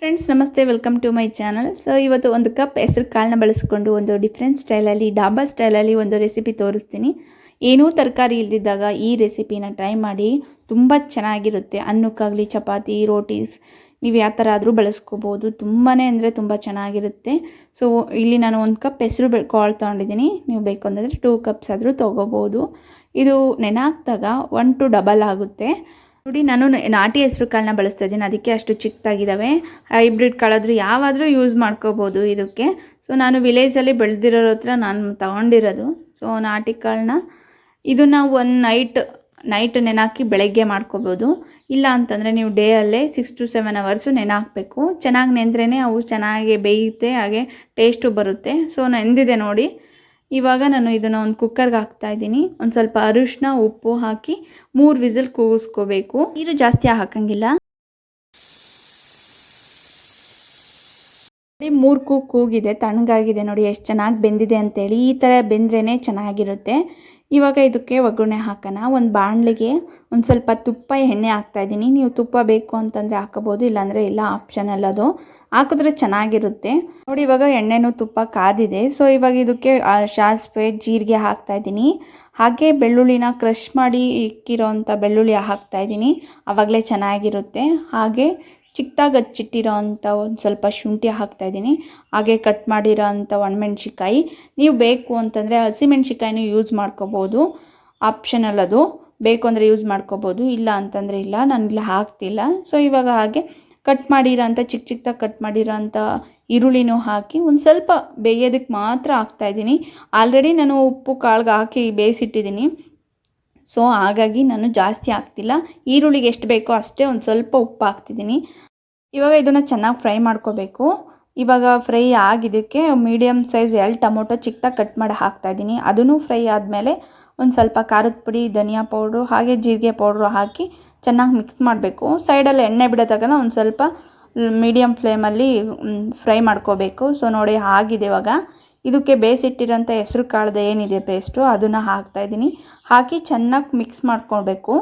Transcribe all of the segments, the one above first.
Friends ನಮಸ್ತೆ, welcome to my channel. So ಇವತ್ತು ಒಂದು ಕಪ್ ಹೆಸರು ಕಾಳನ್ನ ಬಳಸಿಕೊಂಡು ಒಂದು ಡಿಫ್ರೆಂಟ್ ಸ್ಟೈಲಲ್ಲಿ, ಡಾಬಾ ಸ್ಟೈಲಲ್ಲಿ ಒಂದು ರೆಸಿಪಿ ತೋರಿಸ್ತೀನಿ. ಏನೂ ತರಕಾರಿ ಇಲ್ದಿದ್ದಾಗ ಈ ರೆಸಿಪಿನ ಟ್ರೈ ಮಾಡಿ. ತುಂಬ ಚೆನ್ನಾಗಿರುತ್ತೆ. ಅನ್ನಕ್ಕಾಗಲಿ, ಚಪಾತಿ, ರೋಟೀಸ್, ನೀವು ಯಾವ ಥರ ಆದರೂ ಬಳಸ್ಕೋಬೋದು. ತುಂಬಾ ಅಂದರೆ ತುಂಬ ಚೆನ್ನಾಗಿರುತ್ತೆ. ಸೊ ಇಲ್ಲಿ ನಾನು ಒಂದು ಕಪ್ ಹೆಸರು ಕಾಳು ತೊಗೊಂಡಿದ್ದೀನಿ. ನೀವು ಬೇಕು ಅಂದರೆ 2 ಕಪ್ಸ್ ಆದರೂ ತೊಗೋಬೋದು. ಇದು ನೆನಾಕ್ದಾಗ 1 to ಡಬಲ್ ಆಗುತ್ತೆ. ನೋಡಿ, ನಾನು ನಾಟಿ ಹೆಸರು ಕಾಳನ್ನ ಬಳಸ್ತಾ ಇದ್ದೀನಿ, ಅದಕ್ಕೆ ಅಷ್ಟು ಚಿಕ್ಕದಾಗಿದ್ದಾವೆ. ಹೈಬ್ರಿಡ್ ಕಾಳಾದರೂ ಯಾವಾದರೂ ಯೂಸ್ ಮಾಡ್ಕೋಬೋದು ಇದಕ್ಕೆ. ಸೊ ನಾನು ವಿಲೇಜಲ್ಲಿ ಬೆಳೆದಿರೋರ ಹತ್ರ ನಾನು ತೊಗೊಂಡಿರೋದು. ಸೊ ನಾಟಿ ಕಾಳನ್ನ ಇದನ್ನು ಒಂದು ನೈಟ್ ನೆನಾಕಿ ಬೆಳಗ್ಗೆ ಮಾಡ್ಕೋಬೋದು. ಇಲ್ಲ ಅಂತಂದರೆ ನೀವು ಡೇ ಅಲ್ಲೇ 6 to 7 hours ನೆನಾಕಬೇಕು. ಚೆನ್ನಾಗಿ ನೆಂದ್ರೇ ಅವು ಚೆನ್ನಾಗಿ ಬೇಯುತ್ತೆ, ಹಾಗೆ ಟೇಸ್ಟು ಬರುತ್ತೆ. ಸೊ ನೆಂದಿದೆ ನೋಡಿ. ಇವಾಗ ನಾನು ಇದನ್ನು ಒಂದು ಕುಕ್ಕರ್ಗೆ ಹಾಕ್ತಾಯಿದ್ದೀನಿ. ಒಂದು ಸ್ವಲ್ಪ ಅರಿಶಿನ, ಉಪ್ಪು ಹಾಕಿ 3 ವಿಸಿಲ್ ಕೂಗಿಸ್ಕೋಬೇಕು. ನೀರು ಜಾಸ್ತಿ ಹಾಕಂಗಿಲ್ಲ. 3 ಕೂಗಿದೆ, ತಣ್ಣಗಾಗಿದೆ. ನೋಡಿ ಎಷ್ಟು ಚೆನ್ನಾಗಿ ಬೆಂದಿದೆ ಅಂತೇಳಿ. ಈ ಥರ ಬೆಂದ್ರೇ ಚೆನ್ನಾಗಿರುತ್ತೆ. ಇವಾಗ ಇದಕ್ಕೆ ಒಗ್ಗರಣೆ ಹಾಕೋಣ. ಒಂದು ಬಾಣಲಿಗೆ ಒಂದು ಸ್ವಲ್ಪ ತುಪ್ಪ, ಎಣ್ಣೆ ಹಾಕ್ತಾಯಿದ್ದೀನಿ. ನೀವು ತುಪ್ಪ ಬೇಕು ಅಂತಂದರೆ ಹಾಕೋಬೋದು, ಇಲ್ಲಾಂದರೆ ಇಲ್ಲ, ಆಪ್ಷನಲ್ ಅದು. ಹಾಕಿದ್ರೆ ಚೆನ್ನಾಗಿರುತ್ತೆ. ನೋಡಿ, ಇವಾಗ ಎಣ್ಣೆನೂ ತುಪ್ಪ ಕಾದಿದೆ. ಸೊ ಇವಾಗ ಇದಕ್ಕೆ ಸಾಸಿವೆ, ಜೀರಿಗೆ ಹಾಕ್ತಾಯಿದ್ದೀನಿ. ಹಾಗೆ ಬೆಳ್ಳುಳ್ಳಿನ ಕ್ರಷ್ ಮಾಡಿ ಇಕ್ಕಿರೋ ಅಂಥ ಬೆಳ್ಳುಳ್ಳಿ ಹಾಕ್ತಾಯಿದ್ದೀನಿ. ಆವಾಗಲೇ ಚೆನ್ನಾಗಿರುತ್ತೆ. ಹಾಗೆ ಚಿಕ್ಕದಾಗಿ ಹಚ್ಚಿಟ್ಟಿರೋ ಅಂಥ ಒಂದು ಸ್ವಲ್ಪ ಶುಂಠಿ ಹಾಕ್ತಾಯಿದ್ದೀನಿ. ಹಾಗೆ ಕಟ್ ಮಾಡಿರೋ ಅಂಥ ಒಣಮೆಣ್ಸಿಕಾಯಿ. ನೀವು ಬೇಕು ಅಂತಂದರೆ ಹಸಿಮೆಣ್ಸಿಕಾಯಿನೂ ಯೂಸ್ ಮಾಡ್ಕೋಬೋದು, ಆಪ್ಷನಲ್ ಅದು. ಬೇಕು ಅಂದರೆ ಯೂಸ್ ಮಾಡ್ಕೋಬೋದು, ಇಲ್ಲ ಅಂತಂದರೆ ಇಲ್ಲ, ನಾನಿಲ್ಲ ಹಾಕ್ತಿಲ್ಲ. ಸೊ ಇವಾಗ ಹಾಗೆ ಕಟ್ ಮಾಡಿರೋ ಅಂಥ ಚಿಕ್ಕದಾಗಿ ಕಟ್ ಮಾಡಿರೋ ಅಂಥ ಈರುಳ್ಳಿನೂ ಹಾಕಿ ಒಂದು ಸ್ವಲ್ಪ ಬೇಯೋದಕ್ಕೆ ಮಾತ್ರ ಹಾಕ್ತಾಯಿದ್ದೀನಿ. ಆಲ್ರೆಡಿ ನಾನು ಉಪ್ಪು ಕಾಳಿಗೆ ಹಾಕಿ ಬೇಯಿಸಿಟ್ಟಿದ್ದೀನಿ. ಸೊ ಹಾಗಾಗಿ ನಾನು ಜಾಸ್ತಿ ಹಾಕ್ತಿಲ್ಲ. ಈರುಳ್ಳಿಗೆ ಎಷ್ಟು ಬೇಕೋ ಅಷ್ಟೇ ಒಂದು ಸ್ವಲ್ಪ ಉಪ್ಪು ಹಾಕ್ತಿದ್ದೀನಿ. ಇವಾಗ ಇದನ್ನು ಚೆನ್ನಾಗಿ ಫ್ರೈ ಮಾಡ್ಕೋಬೇಕು. ಇವಾಗ ಫ್ರೈ ಆಗಿದ್ದಕ್ಕೆ ಮೀಡಿಯಮ್ ಸೈಜ್ 2 ಟೊಮೊಟೊ ಚಿಕ್ಕದಾಗಿ ಕಟ್ ಮಾಡಿ ಹಾಕ್ತಾಯಿದ್ದೀನಿ. ಅದನ್ನು ಫ್ರೈ ಆದಮೇಲೆ ಒಂದು ಸ್ವಲ್ಪ ಖಾರದ ಪುಡಿ, ಧನಿಯಾ ಪೌಡ್ರು, ಹಾಗೆ ಜೀರಿಗೆ ಪೌಡ್ರು ಹಾಕಿ ಚೆನ್ನಾಗಿ ಮಿಕ್ಸ್ ಮಾಡಬೇಕು. ಸೈಡಲ್ಲಿ ಎಣ್ಣೆ ಬಿಡೋದಾಗ ಒಂದು ಸ್ವಲ್ಪ ಮೀಡಿಯಮ್ ಫ್ಲೇಮಲ್ಲಿ ಫ್ರೈ ಮಾಡ್ಕೋಬೇಕು. ಸೊ ನೋಡಿ, ಆಗಿದೆ. ಇವಾಗ ಇದಕ್ಕೆ ಬೇಯಿಸಿಟ್ಟಿರೋಂಥ ಹೆಸರು ಕಾಳ್ದು ಏನಿದೆ ಪೇಸ್ಟು, ಅದನ್ನು ಹಾಕ್ತಾಯಿದ್ದೀನಿ. ಹಾಕಿ ಚೆನ್ನಾಗಿ ಮಿಕ್ಸ್ ಮಾಡ್ಕೊಳ್ಬೇಕು.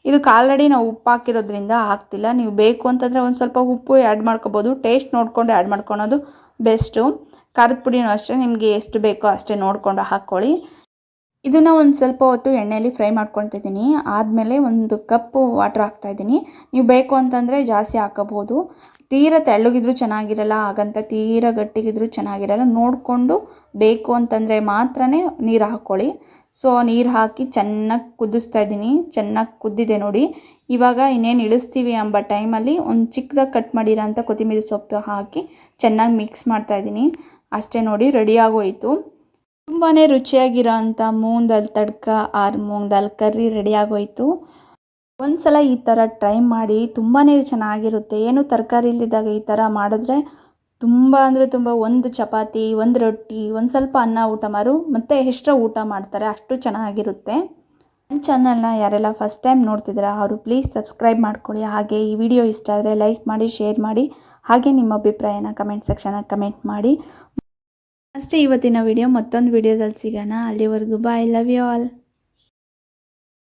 ಇದಕ್ಕೆ ಆಲ್ರೆಡಿ ನಾವು ಉಪ್ಪು ಹಾಕಿರೋದ್ರಿಂದ ಹಾಕ್ತಿಲ್ಲ. ನೀವು ಬೇಕು ಅಂತಂದರೆ ಒಂದು ಸ್ವಲ್ಪ ಉಪ್ಪು ಆ್ಯಡ್ ಮಾಡ್ಕೋಬೋದು. ಟೇಸ್ಟ್ ನೋಡಿಕೊಂಡು ಆ್ಯಡ್ ಮಾಡ್ಕೊಳೋದು ಬೆಸ್ಟು. ಖಾರದ ಪುಡಿನೂ ಅಷ್ಟೇ, ನಿಮಗೆ ಎಷ್ಟು ಬೇಕೋ ಅಷ್ಟೇ ನೋಡಿಕೊಂಡು ಹಾಕ್ಕೊಳ್ಳಿ. ಇದನ್ನು ಒಂದು ಸ್ವಲ್ಪ ಹೊತ್ತು ಎಣ್ಣೆಯಲ್ಲಿ ಫ್ರೈ ಮಾಡ್ಕೊತಿದ್ದೀನಿ. ಆದಮೇಲೆ 1 ಕಪ್ಪು ವಾಟ್ರ್ ಹಾಕ್ತಾಯಿದ್ದೀನಿ. ನೀವು ಬೇಕು ಅಂತಂದರೆ ಜಾಸ್ತಿ ಹಾಕೋಬೋದು. ತೀರಾ ತೆಳ್ಳಗಿದ್ರೂ ಚೆನ್ನಾಗಿರಲ್ಲ, ಹಾಗಂತ ತೀರಾ ಗಟ್ಟಿಗಿದ್ರೂ ಚೆನ್ನಾಗಿರಲ್ಲ. ನೋಡಿಕೊಂಡು ಬೇಕು ಅಂತಂದರೆ ಮಾತ್ರ ನೀರು ಹಾಕ್ಕೊಳ್ಳಿ. ಸೊ ನೀರು ಹಾಕಿ ಚೆನ್ನಾಗಿ ಕುದಿಸ್ತಾ ಇದ್ದೀನಿ. ಚೆನ್ನಾಗಿ ಕುದ್ದಿದೆ ನೋಡಿ. ಇವಾಗ ಇನ್ನೇನು ಇಳಿಸ್ತೀವಿ ಎಂಬ ಟೈಮಲ್ಲಿ ಒಂದು ಚಿಕ್ಕದಾಗಿ ಕಟ್ ಮಾಡಿರೋಂಥ ಕೊತ್ತಂಬರಿ ಸೊಪ್ಪು ಹಾಕಿ ಚೆನ್ನಾಗಿ ಮಿಕ್ಸ್ ಮಾಡ್ತಾಯಿದ್ದೀನಿ. ಅಷ್ಟೇ ನೋಡಿ, ರೆಡಿಯಾಗೋಯಿತು. ತುಂಬಾ ರುಚಿಯಾಗಿರೋ ಅಂಥ ಮೂಂಗ್ ದಾಲ್ ತಡ್ಕ ಆರ್ ಮೂಂಗ್ ದಾಲ್ ಕರ್ರಿ ರೆಡಿಯಾಗೋಯಿತು. ಒಂದು ಸಲ ಈ ಥರ ಟ್ರೈ ಮಾಡಿ, ತುಂಬಾ ಚೆನ್ನಾಗಿರುತ್ತೆ. ಏನು ತರಕಾರಿ ಇಲ್ಲದಿದ್ದಾಗ ಈ ಥರ ಮಾಡಿದ್ರೆ ತುಂಬ ಅಂದರೆ ತುಂಬ, ಒಂದು ಚಪಾತಿ, ಒಂದು ರೊಟ್ಟಿ, ಒಂದು ಸ್ವಲ್ಪ ಅನ್ನ ಊಟ ಮತ್ತು ಎಕ್ಸ್ಟ್ರಾ ಊಟ ಮಾಡ್ತಾರೆ, ಅಷ್ಟು ಚೆನ್ನಾಗಿರುತ್ತೆ. ನನ್ನ ಚಾನಲ್ನ ಯಾರೆಲ್ಲ ಫಸ್ಟ್ ಟೈಮ್ ನೋಡ್ತಿದ್ದೀರಾ ಅವರು ಪ್ಲೀಸ್ ಸಬ್ಸ್ಕ್ರೈಬ್ ಮಾಡ್ಕೊಳ್ಳಿ. ಹಾಗೆ ಈ ವಿಡಿಯೋ ಇಷ್ಟ ಆದರೆ ಲೈಕ್ ಮಾಡಿ, ಶೇರ್ ಮಾಡಿ. ಹಾಗೆ ನಿಮ್ಮ ಅಭಿಪ್ರಾಯನ ಕಮೆಂಟ್ ಸೆಕ್ಷನಲ್ಲಿ ಕಮೆಂಟ್ ಮಾಡಿ. ಅಷ್ಟೇ ಇವತ್ತಿನ ವಿಡಿಯೋ. ಮತ್ತೊಂದು ವಿಡಿಯೋದಲ್ಲಿ ಸಿಗೋಣ. ಅಲ್ಲಿವರೆಗೂ ಬಾಯ್, ಲವ್ ಯು ಆಲ್.